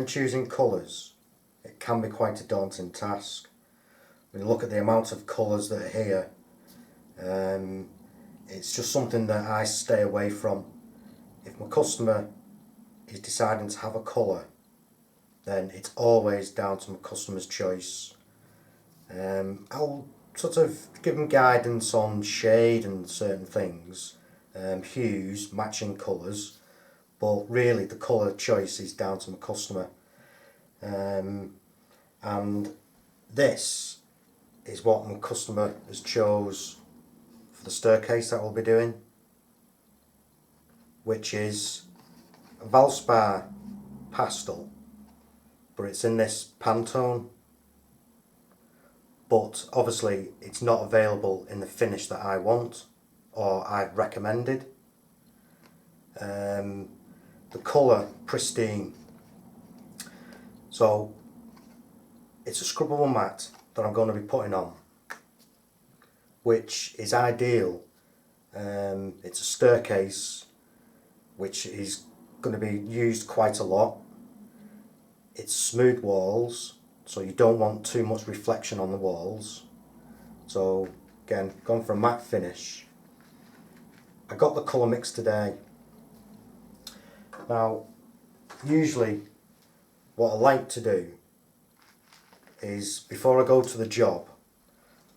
when choosing colours, it can be quite a daunting task. When you look at the amount of colours that are here, it's just something that I stay away from. If my customer is deciding to have a colour, then it's always down to my customer's choice. I'll sort of give them guidance on shade and certain things, hues, matching colours, but really the colour choice is down to my customer. And this is what my customer has chose for the staircase that we'll be doing, which is a Valspar pastel, but it's in this Pantone. But obviously it's not available in the finish that I want or I've recommended. The colour, pristine. So it's a scrubbable matte that I'm going to be putting on, which is ideal. It's a staircase which is going to be used quite a lot. It's smooth walls, so you don't want too much reflection on the walls. So again, gone for a matte finish. I got the colour mix today. Now usually what I like to do is, before I go to the job,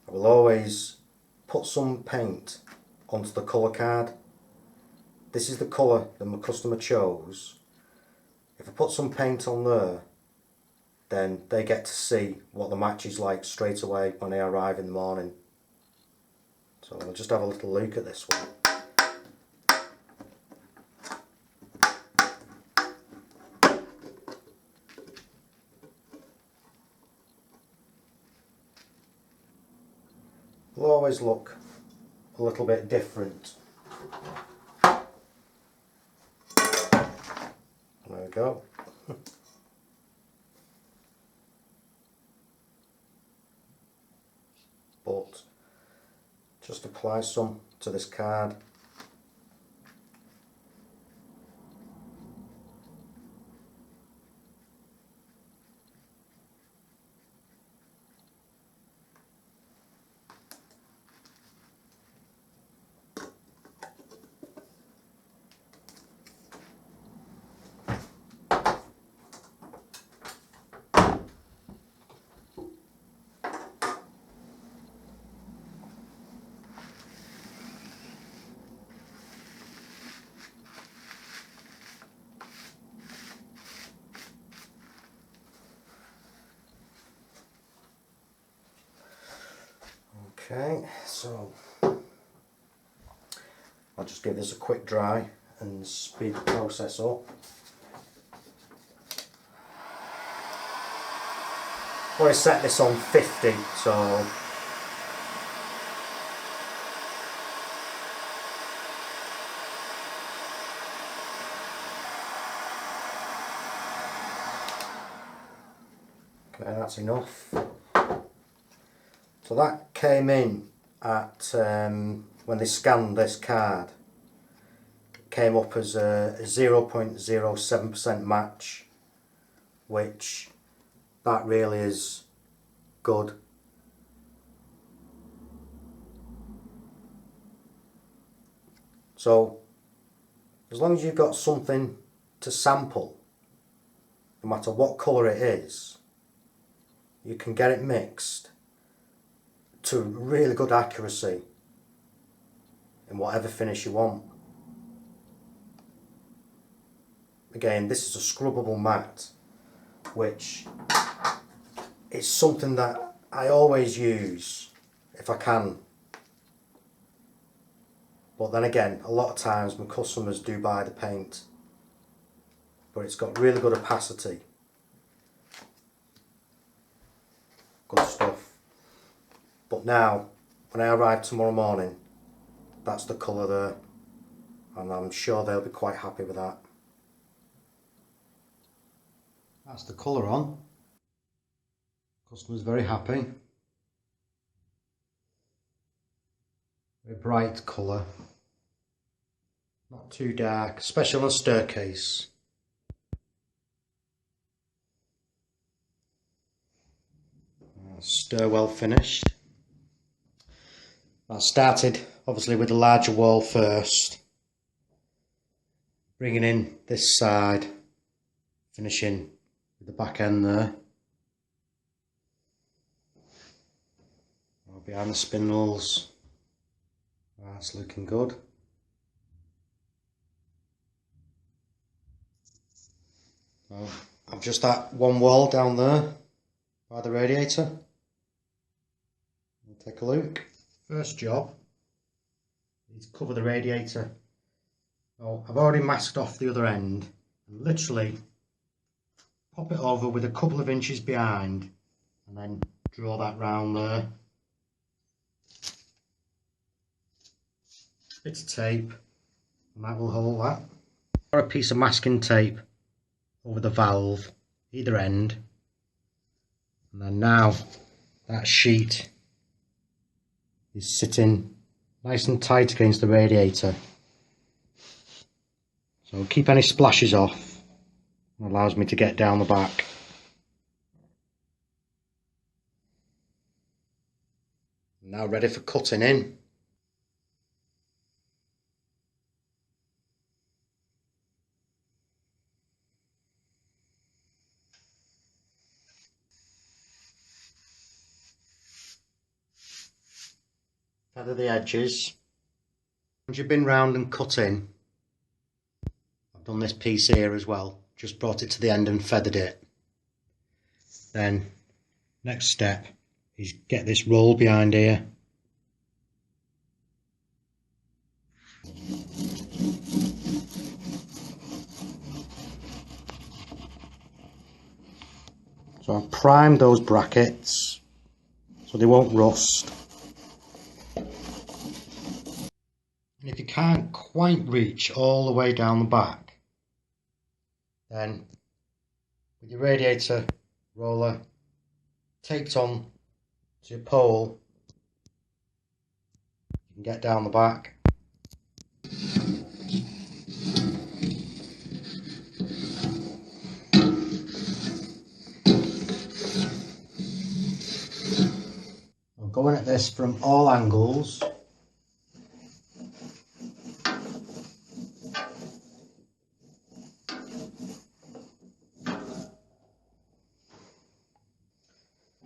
I will always put some paint onto the colour card. This is the colour that my customer chose. If I put some paint on there, then they get to see what the match is like straight away when they arrive in the morning. So I'll just have a little look at this one. Will always look a little bit different. There we go. But just apply some to this card. Okay, so I'll just give this a quick dry and speed the process up. I've already set this on 50, so okay, that's enough. So that came in at, when they scanned this card, it came up as a 0.07% match, which that really is good. So as long as you've got something to sample, no matter what colour it is, you can get it mixed to really good accuracy in whatever finish you want. Again, this is a scrubbable matte, which is something that I always use if I can. But then again, a lot of times my customers do buy the paint, but it's got really good opacity. Good stuff. But now, when I arrive tomorrow morning, that's the colour there, and I'm sure they'll be quite happy with that. That's the colour on. Customer's very happy. Very bright colour. Not too dark, especially on a staircase. Stir well finished. I started obviously with the larger wall first, bringing in this side, finishing with the back end there. Behind the spindles, that's looking good. So I've just that one wall down there by the radiator. We'll take a look. First job is cover the radiator. So I've already masked off the other end and literally pop it over with a couple of inches behind and then draw that round there. Bit of tape and that will hold that. Or a piece of masking tape over the valve either end, and then now that sheet is sitting nice and tight against the radiator, so keep any splashes off. It allows me to get down the back. Now ready for cutting in. Feather the edges. Once you've been round and cut in, I've done this piece here as well, just brought it to the end and feathered it. Then next step is get this roll behind here. So I've primed those brackets so they won't rust. And if you can't quite reach all the way down the back, then with your radiator roller taped on to your pole, you can get down the back. I'm going at this from all angles.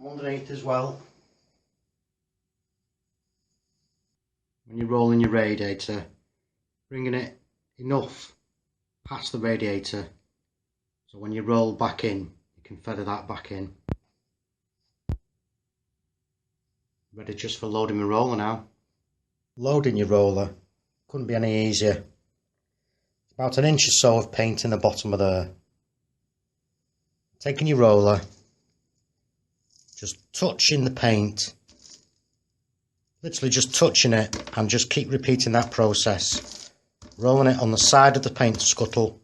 Underneath as well. When you're rolling your radiator, bringing it enough past the radiator so when you roll back in, you can feather that back in. Ready just for loading my roller now. Loading your roller couldn't be any easier. About an inch or so of paint in the bottom of there. Taking your roller, just touching the paint, literally just touching it, and just keep repeating that process. Rolling it on the side of the paint scuttle.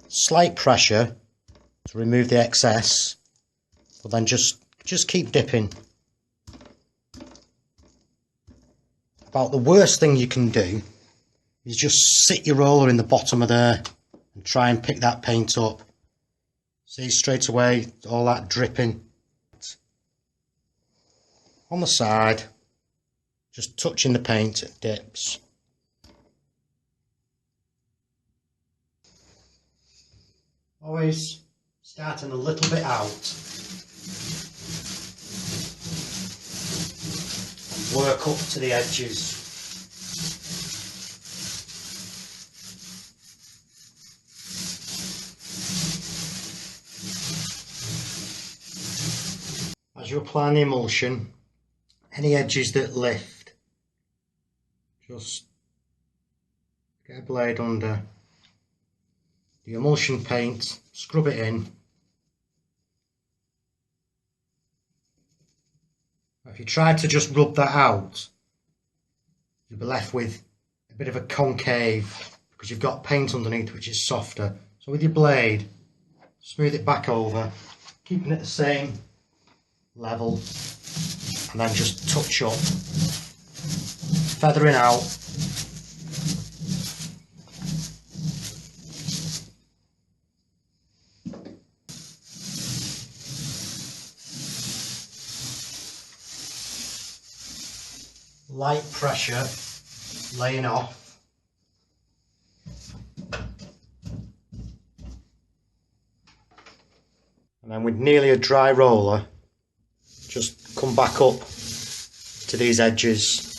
Slight pressure to remove the excess, but then just keep dipping. About the worst thing you can do is just sit your roller in the bottom of there and try and pick that paint up. See straight away all that dripping. On the side, just touching the paint, it dips. Always starting a little bit out. Work up to the edges. As you apply the emulsion, any edges that lift, just get a blade under the emulsion paint, scrub it in. If you try to just rub that out, you'll be left with a bit of a concave because you've got paint underneath which is softer. So with your blade, smooth it back over, keeping it the same level, and then just touch up, feathering out. light pressure laying off. And then with nearly a dry roller, just come back up to these edges